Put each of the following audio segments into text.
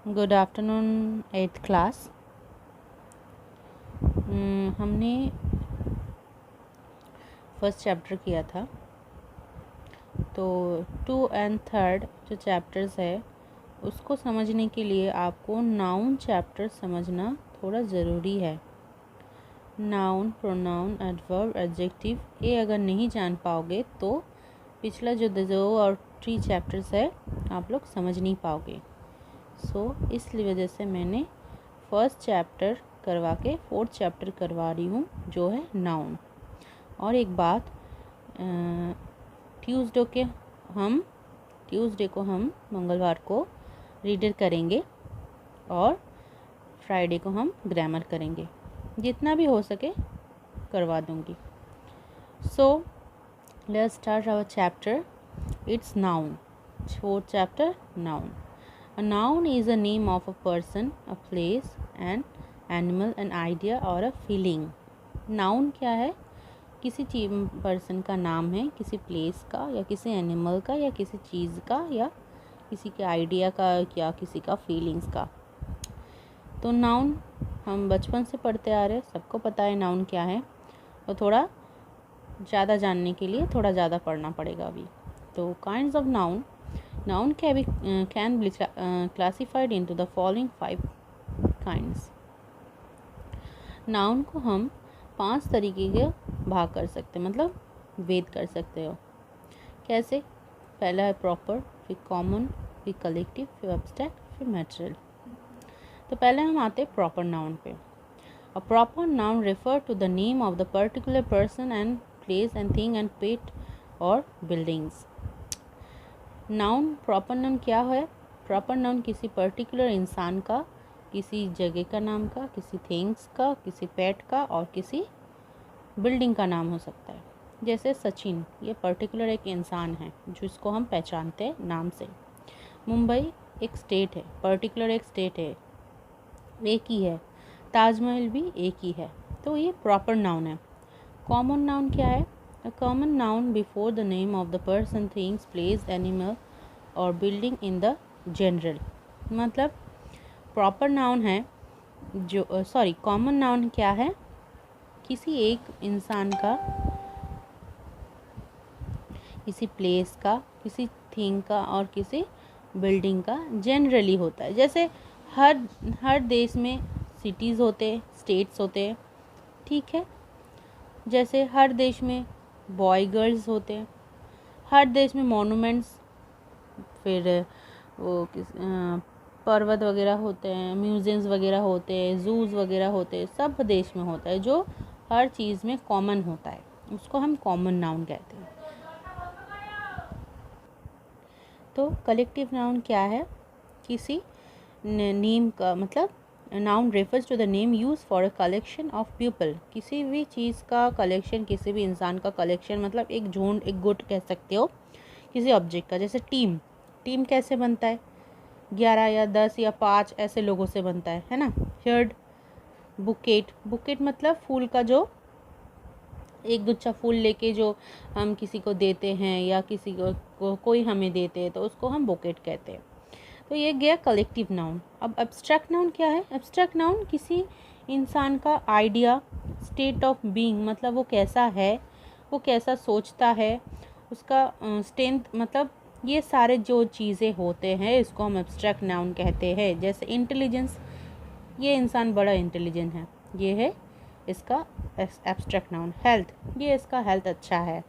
Good afternoon eighth class. हमने first chapter किया था, तो 2 एंड 3 जो चैप्टर्स है उसको समझने के लिए आपको नाउन चैप्टर समझना थोड़ा ज़रूरी है। नाउन, प्रोनाउन, एडवर्ब, एडजेक्टिव ये अगर नहीं जान पाओगे तो पिछला जो 2 और 3 चैप्टर्स है आप लोग समझ नहीं पाओगे। इसलिए वजह से मैंने फर्स्ट चैप्टर करवा के 4th चैप्टर करवा रही हूँ जो है नाउन। और एक बात, ट्यूसडे को हम मंगलवार को रीडर करेंगे और फ्राइडे को हम ग्रामर करेंगे, जितना भी हो सके करवा दूँगी। Let's start our chapter. It's noun. 4th chapter, noun. A noun is a name of a person, a place, an animal, an idea or a feeling. Noun क्या है? किसी चीज पर्सन का नाम है, किसी प्लेस का या किसी एनिमल का या किसी चीज़ का या किसी के आइडिया का या किसी का फीलिंग्स का। तो नाउन हम बचपन से पढ़ते आ रहे हैं, सबको पता है नाउन क्या है। तो थोड़ा ज़्यादा जानने के लिए थोड़ा ज़्यादा पढ़ना पड़ेगा अभी। तो kinds of noun. Noun can be classified into the following 5 kinds. Noun को हम 5 तरीके के भाग कर सकते हैं, मतलब भेद कर सकते हो। कैसे? पहला है प्रॉपर, फिर कॉमन, फिर कलेक्टिव, फिर एब्स्ट्रैक्ट, फिर मैटेरियल। तो पहले हम आते हैं प्रॉपर नाउन पे। A proper noun refer to the name of the particular person and place and thing and pet or buildings. Noun, proper noun क्या है? प्रॉपर नाउन किसी पर्टिकुलर इंसान का, किसी जगह का नाम का, किसी थिंग्स का, किसी पेट का और किसी बिल्डिंग का नाम हो सकता है। जैसे सचिन, ये पर्टिकुलर एक इंसान है जिसको हम पहचानते हैं नाम से। मुंबई एक स्टेट है, पर्टिकुलर एक स्टेट है, एक ही है। ताजमहल भी एक ही है। तो ये प्रॉपर नाउन है। कॉमन नाउन क्या है? A common noun before the name of the person, things, place, animal or building in the general। मतलब प्रॉपर नाउन है जो कॉमन नाउन क्या है? किसी एक इंसान का, किसी प्लेस का, किसी थिंग का और किसी बिल्डिंग का जनरली होता है। जैसे हर देश में सिटीज़ होते हैं, स्टेट्स होते हैं, ठीक है। जैसे हर देश में बॉय गर्ल्स होते हैं, हर देश में मॉन्यूमेंट्स, फिर वो पर्वत वगैरह होते हैं, म्यूजियम्स वगैरह होते हैं, जूज वगैरह होते हैं, सब देश में होता है। जो हर चीज़ में कॉमन होता है उसको हम कॉमन नाउन कहते हैं। तो कलेक्टिव नाउन क्या है? किसी नेम का, मतलब noun refers to the name use for a collection of people. किसी भी चीज़ का कलेक्शन, किसी भी इंसान का कलेक्शन, मतलब एक झुंड, एक गुट कह सकते हो किसी ऑब्जेक्ट का। जैसे टीम कैसे बनता है? 11 या 10 या 5 ऐसे लोगों से बनता है ना। थर्ड, बुकेट मतलब फूल का, जो एक गुच्छा फूल लेके जो हम किसी को देते हैं या किसी को कोई हमें देते हैं तो उसको हम बुकेट कहते हैं। तो ये गया कलेक्टिव नाउन। अब एब्स्ट्रैक्ट नाउन क्या है? एब्स्ट्रैक्ट नाउन किसी इंसान का आइडिया, स्टेट ऑफ बीइंग, मतलब वो कैसा है, वो कैसा सोचता है, उसका स्ट्रेंथ, मतलब ये सारे जो चीज़ें होते हैं इसको हम एब्स्ट्रैक्ट नाउन कहते हैं। जैसे इंटेलिजेंस, ये इंसान बड़ा इंटेलिजेंट है, ये है इसका एब्स्ट्रैक्ट नाउन। हेल्थ, ये इसका हेल्थ अच्छा है।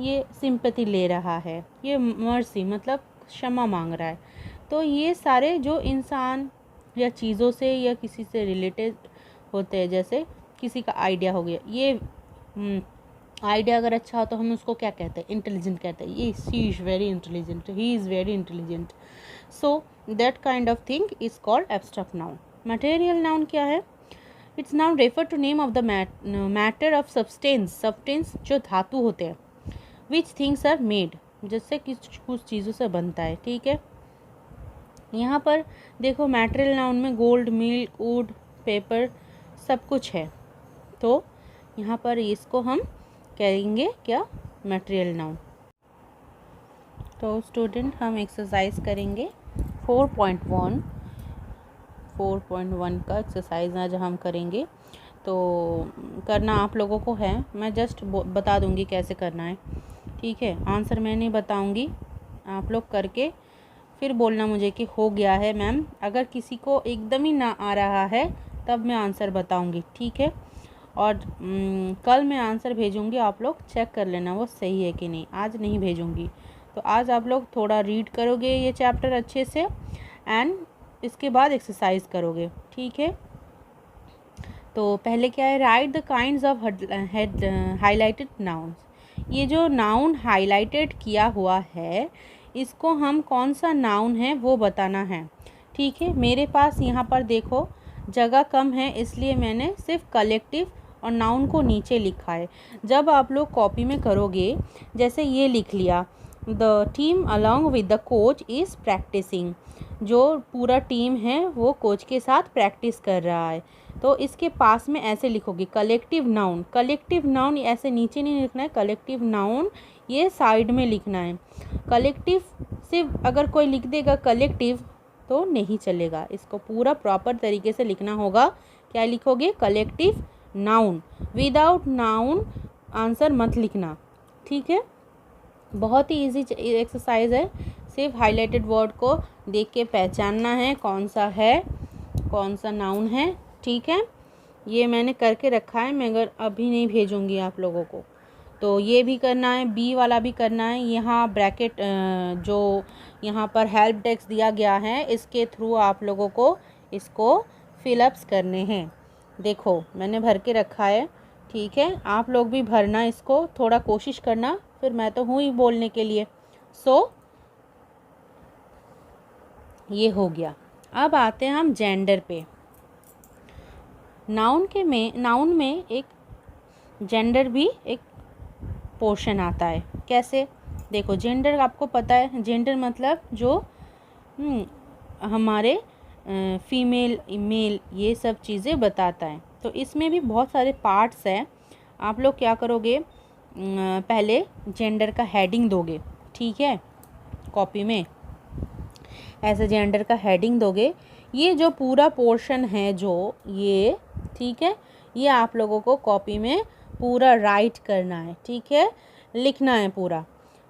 ये सिंपैथी ले रहा है। ये मर्सी, मतलब क्षमा मांग रहा है। तो ये सारे जो इंसान या चीज़ों से या किसी से रिलेटेड होते हैं, जैसे किसी का आइडिया हो गया, ये आइडिया अगर अच्छा हो तो हम उसको क्या कहते हैं? इंटेलिजेंट कहते हैं। ये she is very intelligent, he is very intelligent. So that kind of thing is called abstract noun. Material noun क्या है? It's noun refer to name of the matter of substance जो धातु होते हैं, विच थिंग्स आर मेड, जिससे कुछ चीज़ों से बनता है, ठीक है। यहाँ पर देखो मटेरियल नाउन में गोल्ड, मिल्क, वुड, पेपर सब कुछ है। तो यहाँ पर इसको हम कहेंगे क्या? Material noun. तो स्टूडेंट हम एक्सरसाइज करेंगे 4.1। 4.1 का एक्सरसाइज आज हम करेंगे। तो करना आप लोगों को है, मैं जस्ट बता दूंगी कैसे करना है, ठीक है। आंसर मैं नहीं बताऊंगी, आप लोग करके फिर बोलना मुझे कि हो गया है मैम। अगर किसी को एकदम ही ना आ रहा है तब मैं आंसर बताऊंगी, ठीक है। और कल मैं आंसर भेजूंगी, आप लोग चेक कर लेना वो सही है कि नहीं, आज नहीं भेजूंगी। तो आज आप लोग थोड़ा रीड करोगे ये चैप्टर अच्छे से एंड इसके बाद एक्सरसाइज करोगे, ठीक है। तो पहले क्या है, right the kinds of highlighted nouns. ये जो नाउन हाईलाइटेड किया हुआ है इसको हम कौन सा नाउन है वो बताना है, ठीक है। मेरे पास यहाँ पर देखो जगह कम है इसलिए मैंने सिर्फ कलेक्टिव और नाउन को नीचे लिखा है। जब आप लोग कॉपी में करोगे, जैसे ये लिख लिया, the team along with the coach is practising, जो पूरा टीम है वो कोच के साथ प्रैक्टिस कर रहा है। तो इसके पास में ऐसे लिखोगे कलेक्टिव नाउन। कलेक्टिव नाउन ऐसे नीचे नहीं लिखना है, कलेक्टिव नाउन ये साइड में लिखना है। कलेक्टिव सिर्फ अगर कोई लिख देगा कलेक्टिव तो नहीं चलेगा, इसको पूरा प्रॉपर तरीके से लिखना होगा। क्या लिखोगे, collective noun. Without noun answer मत लिखना, ठीक है। बहुत ही इजी एक्सरसाइज है, सिर्फ हाईलाइटेड वर्ड को देख के पहचानना है कौन सा है, कौन सा नाउन है, ठीक है। ये मैंने करके रखा है, मगर अभी नहीं भेजूंगी आप लोगों को। तो ये भी करना है, बी वाला भी करना है। यहाँ ब्रैकेट जो यहाँ पर हेल्प डेस्क दिया गया है इसके थ्रू आप लोगों को इसको फिलअप्स करने हैं। देखो मैंने भर के रखा है, ठीक है। आप लोग भी भरना इसको, थोड़ा कोशिश करना, फिर मैं तो हूँ ही बोलने के लिए। सो ये हो गया। अब आते हैं हम जेंडर पे। नाउन में एक जेंडर भी एक पोर्शन आता है। कैसे, देखो जेंडर आपको पता है, जेंडर मतलब जो हमारे फीमेल मेल ये सब चीज़ें बताता है। तो इसमें भी बहुत सारे पार्ट्स हैं। आप लोग क्या करोगे, पहले जेंडर का हेडिंग दोगे, ठीक है। कॉपी में ऐसे जेंडर का हेडिंग दोगे। ये जो पूरा पोर्शन है जो ये, ठीक है, ये आप लोगों को कॉपी में पूरा राइट करना है, ठीक है, लिखना है पूरा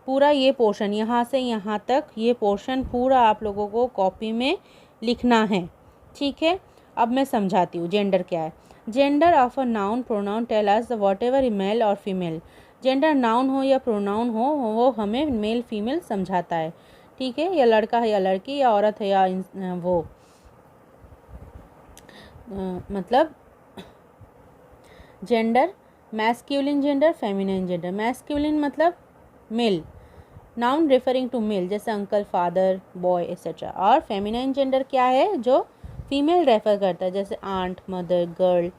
पूरा ये पोर्शन यहाँ से यहाँ तक, ये पोर्शन पूरा आप लोगों को कॉपी में लिखना है, ठीक है। अब मैं समझाती हूँ जेंडर क्या है। Gender of a noun pronoun tell us whatever male और फीमेल। जेंडर नाउन हो या प्रोनाउन हो वो हमें मेल फीमेल समझाता है, ठीक है। या लड़का है या लड़की, या औरत है या वो मतलब gender, masculine gender, feminine gender. Masculine मतलब male, noun referring to male, जैसे अंकल, फादर, बॉय एक्सेट्रा। और फेमिनिन जेंडर क्या है, जो फीमेल रेफर करता है, जैसे aunt, mother, girl.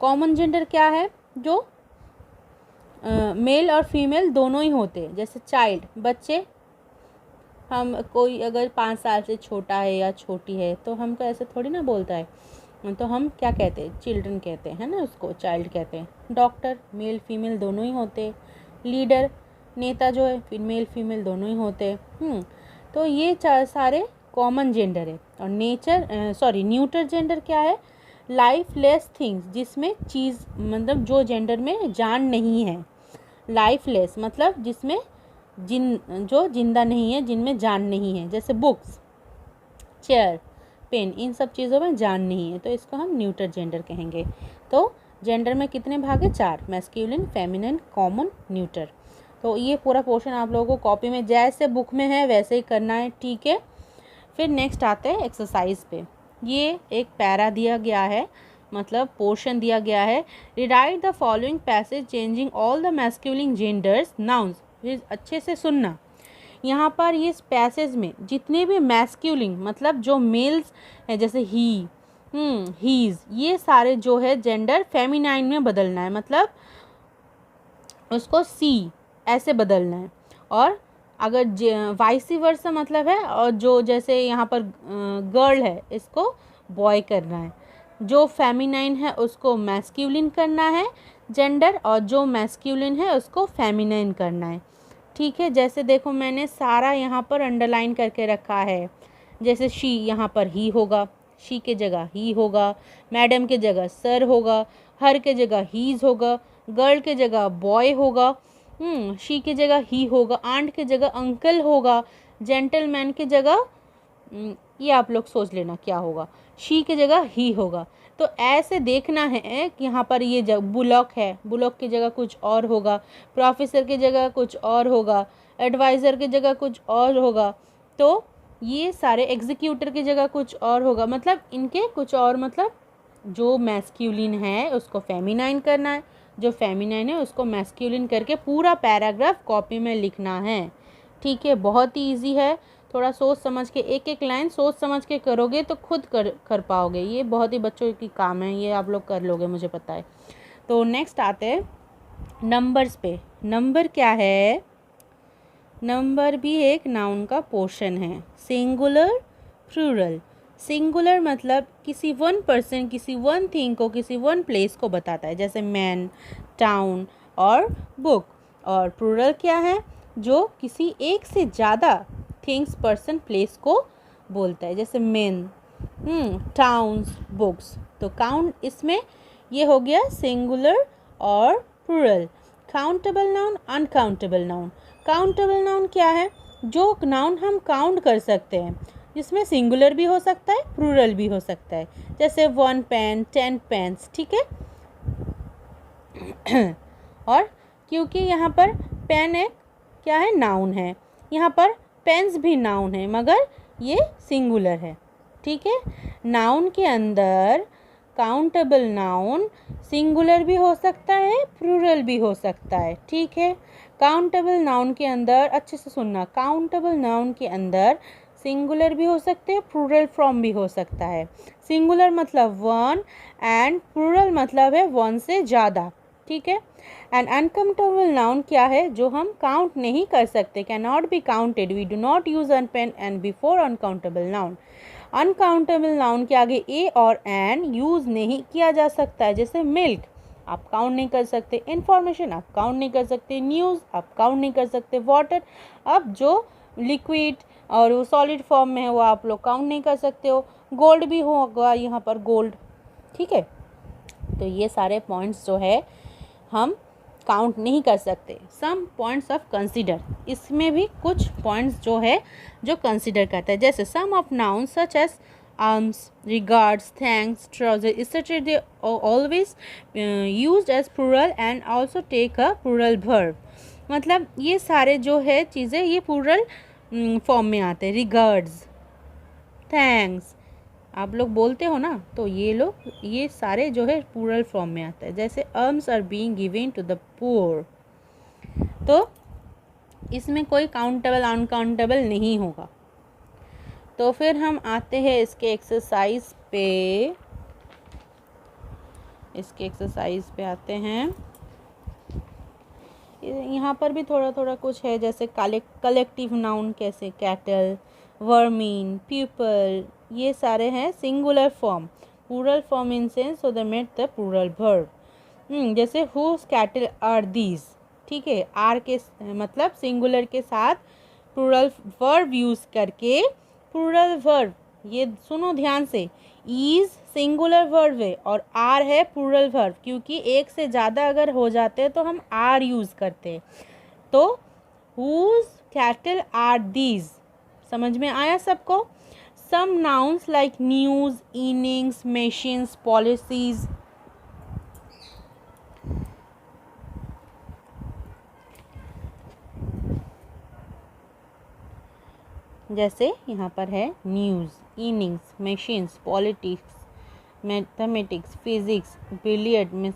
Common gender क्या है, जो मेल और फीमेल दोनों ही होते हैं, जैसे चाइल्ड, बच्चे। हम कोई अगर 5 साल से छोटा है या छोटी है तो हमको ऐसे थोड़ी ना बोलता है, तो हम क्या कहते हैं, चिल्ड्रन कहते हैं ना, उसको चाइल्ड कहते हैं। डॉक्टर मेल फीमेल दोनों ही होते हैं। लीडर, नेता जो है, मेल फीमेल दोनों ही होते हैं। तो ये सारे कॉमन जेंडर है। और न्यूटर जेंडर क्या है, लाइफलेस थिंग्स, जिसमें चीज़ मतलब जो जेंडर में जान नहीं है। लाइफलेस मतलब जिसमें जो जिंदा नहीं है, जिनमें जान नहीं है, जैसे बुक्स, चेयर, पेन, इन सब चीज़ों में जान नहीं है, तो इसको हम न्यूटर जेंडर कहेंगे। तो जेंडर में कितने भाग है, 4, मैस्कुलिन, फेमिनिन, कॉमन, न्यूटर। तो ये पूरा पोर्शन आप लोगों को कॉपी में जैसे बुक में है वैसे ही करना है, ठीक है। फिर नेक्स्ट आते हैं एक्सरसाइज पे। ये एक पैरा दिया गया है, मतलब पोर्शन दिया गया है। Rewrite the following passage changing all the masculine genders nouns. फिर अच्छे से सुनना, यहाँ पर ये पैसेज में जितने भी मैस्कुलिन मतलब जो मेल्स हैं, जैसे ही, हीज, ये सारे जो है जेंडर फेमिनाइन में बदलना है, मतलब उसको सी ऐसे बदलना है। और अगर वाइस वर्सा मतलब है, और जो जैसे यहाँ पर गर्ल है इसको बॉय करना है, जो फेमिनाइन है उसको मैस्कुलिन करना है जेंडर, और जो मैस्कुलिन है उसको फेमिनाइन करना है, ठीक है। जैसे देखो मैंने सारा यहाँ पर अंडरलाइन करके रखा है, जैसे शी यहाँ पर ही होगा, शी के जगह ही होगा, मैडम के जगह सर होगा, हर के जगह हीज होगा, गर्ल के जगह बॉय होगा, शी के जगह ही होगा, आंट के जगह अंकल होगा, जेंटलमैन के जगह ये आप लोग सोच लेना क्या होगा, शी के जगह ही होगा। तो ऐसे देखना है कि यहाँ पर ये जब बुलॉक है, बुलॉक की जगह कुछ और होगा, प्रोफेसर की जगह कुछ और होगा, एडवाइज़र की जगह कुछ और होगा, तो ये सारे एग्जीक्यूटर की जगह कुछ और होगा, मतलब इनके कुछ और, मतलब जो मैस्क्यूलिन है उसको फेमिनाइन करना है, जो फेमिनाइन है उसको मैस्क्यूलिन करके पूरा पैराग्राफ कॉपी में लिखना है। ठीक है, बहुत ही ईजी है, थोड़ा सोच समझ के एक एक लाइन सोच समझ के करोगे तो खुद कर पाओगे, ये बहुत ही बच्चों की काम है, ये आप लोग कर लोगे मुझे पता है। तो नेक्स्ट आते हैं नंबर्स पे। नंबर क्या है? नंबर भी एक नाउन का पोर्शन है, सिंगुलर प्लूरल। सिंगुलर मतलब किसी वन पर्सन, किसी वन थिंग को, किसी वन प्लेस को बताता है, जैसे मैन, टाउन और बुक। और प्लूरल क्या है? जो किसी एक से ज़्यादा थिंग्स, पर्सन, प्लेस को बोलता है, जैसे मेन, टाउन्स, बुक्स। तो काउंट इसमें ये हो गया सिंगुलर और plural. Countable noun, uncountable noun. Countable noun क्या है? जो नाउन हम काउंट कर सकते हैं, जिसमें सिंगुलर भी हो सकता है, प्लूरल भी हो सकता है, जैसे 1 पेन, 10 पेन्स। ठीक है और क्योंकि यहाँ पर पेन एक क्या है, नाउन है, यहाँ पर पेन्स भी नाउन है, मगर ये सिंगुलर है। ठीक है, नाउन के अंदर काउंटेबल नाउन सिंगुलर भी हो सकता है, प्लूरल भी हो सकता है। ठीक है, काउंटेबल नाउन के अंदर, अच्छे से सुनना, काउंटेबल नाउन के अंदर सिंगुलर भी हो सकते हैं, प्लूरल फॉर्म भी हो सकता है। सिंगुलर मतलब वन एंड प्लूरल मतलब है वन से ज़्यादा। ठीक है, एंड अनकाउंटेबल नाउन क्या है? जो हम काउंट नहीं कर सकते, can not be counted, we do not use an pen and before uncountable noun. Uncountable noun के आगे ए और एन यूज़ नहीं किया जा सकता है, जैसे मिल्क आप काउंट नहीं कर सकते, इंफॉर्मेशन आप काउंट नहीं कर सकते, न्यूज़ आप काउंट नहीं कर सकते, वाटर अब जो लिक्विड और वो सॉलिड फॉर्म में है वो आप लोग काउंट नहीं कर सकते हो, गोल्ड भी होगा यहाँ पर, गोल्ड। ठीक है, तो ये सारे पॉइंट्स जो है हम काउंट नहीं कर सकते। सम पॉइंट्स ऑफ कंसिडर, इसमें भी कुछ पॉइंट्स जो है जो कंसिडर करता है, जैसे some of noun such as arms, regards, thanks, trouser, etc. they are always used as plural and also take a plural verb. मतलब ये सारे जो है चीज़ें ये प्लूरल फॉर्म में आते हैं। रिगार्ड्स, थैंक्स आप लोग बोलते हो ना, तो ये सारे जो है प्लूरल फॉर्म में आता है, जैसे arms are being given to the poor. तो इसमें कोई काउंटेबल अनकाउंटेबल नहीं होगा। तो फिर हम आते हैं इसके एक्सरसाइज पे आते हैं। यहाँ पर भी थोड़ा थोड़ा कुछ है, जैसे कलेक्टिव नाउन कैसे, कैटल, वर्मीन, पीपल, ये सारे हैं singular form. Plural form in sense so the mate the plural verb. जैसे हुज कैटल आर दीज। ठीक है, आर के मतलब सिंगुलर के साथ प्लूरल वर्ब यूज़ करके, प्लूरल वर्ब ये सुनो ध्यान से, इज सिंगुलर वर्ब है और आर है प्लूरल वर्ब, क्योंकि एक से ज़्यादा अगर हो जाते हैं तो हम आर यूज़ करते हैं। तो हुज कैटल आर दीज, समझ में आया सबको? Some nouns like news, innings, machines, policies, जैसे यहाँ पर है news, innings, machines, politics, mathematics, physics, billiard,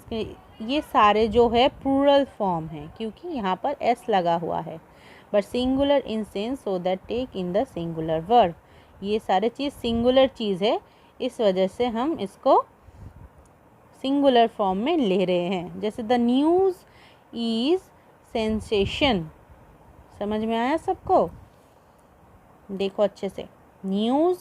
ये सारे जो है प्लूरल फॉर्म है, क्योंकि यहाँ पर एस लगा हुआ है, but singular in sense so that take in the singular verb. ये सारे चीज़ सिंगुलर चीज़ है, इस वजह से हम इसको सिंगुलर फॉर्म में ले रहे हैं। जैसे द न्यूज़ इज सेंसेशन, समझ में आया सबको? देखो अच्छे से, न्यूज़,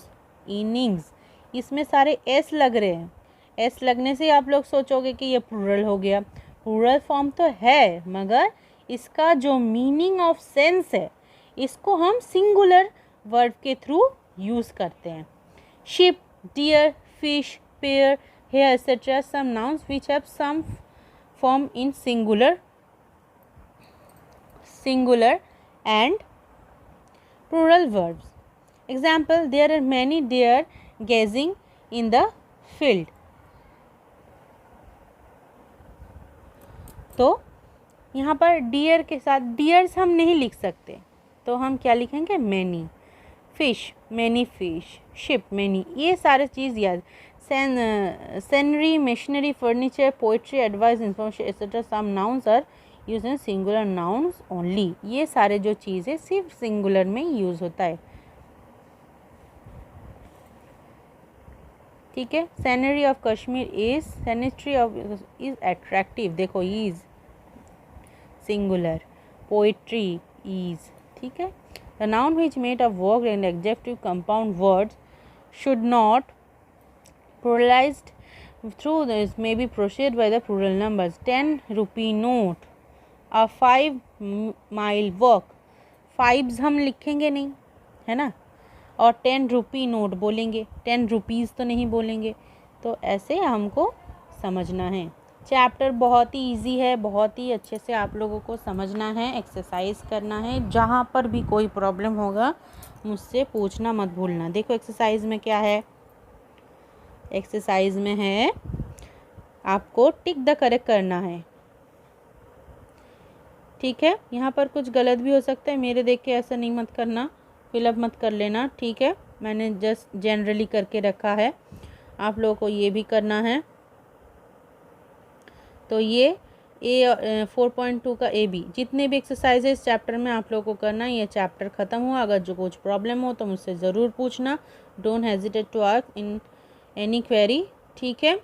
इनिंग्स, इसमें सारे एस लग रहे हैं। एस लगने से आप लोग सोचोगे कि ये प्लूरल हो गया। प्लूरल फॉर्म तो है, मगर इसका जो मीनिंग ऑफ सेंस है, इसको हम सिंगुलर वर्ब के थ्रू यूज़ करते हैं। Ship deer, fish, pear, hare, etc. Some nouns which have some form in singular and plural verbs. Example, there are many deer gazing in the field. तो यहाँ पर dear के साथ dears हम नहीं लिख सकते, तो हम क्या लिखेंगे? Many. Fish, many fish. Sheep, many. ये सारे चीज़ याद. Scenery, machinery, furniture, poetry, advice, information etcetera. Some nouns are used in singular nouns only. ये सारे जो चीज़ है सिर्फ सिंगुलर में यूज़ होता है. ठीक है. Scenery of Kashmir is, sanitary of is attractive. देखो इज सिंगुलर. Poetry is. ठीक है. The noun which made of work and adjective compound words should not pluralized through this may be preceded by the plural numbers. 10 rupee note, a 5 mile walk. Fives हम लिखेंगे नहीं, है ना, और 10 rupee note बोलेंगे, 10 rupees तो नहीं बोलेंगे. तो ऐसे हमको समझना है. चैप्टर बहुत ही इजी है, बहुत ही अच्छे से आप लोगों को समझना है, एक्सरसाइज करना है. जहाँ पर भी कोई प्रॉब्लम होगा मुझसे पूछना मत भूलना. देखो एक्सरसाइज में क्या है. एक्सरसाइज में है आपको टिक द करेक्ट करना है. ठीक है. यहाँ पर कुछ गलत भी हो सकता है, मेरे देख के ऐसा नहीं मत करना, फिलअप मत कर लेना. ठीक है. मैंने जस्ट जनरली करके रखा है, आप लोगों को ये भी करना है. तो ये ए 4.2 का ए बी जितने भी एक्सरसाइज है इस चैप्टर में आप लोगों को करना है. ये चैप्टर ख़त्म हुआ. अगर जो कुछ प्रॉब्लम हो तो मुझसे ज़रूर पूछना. Don't hesitate to ask in any query. ठीक है.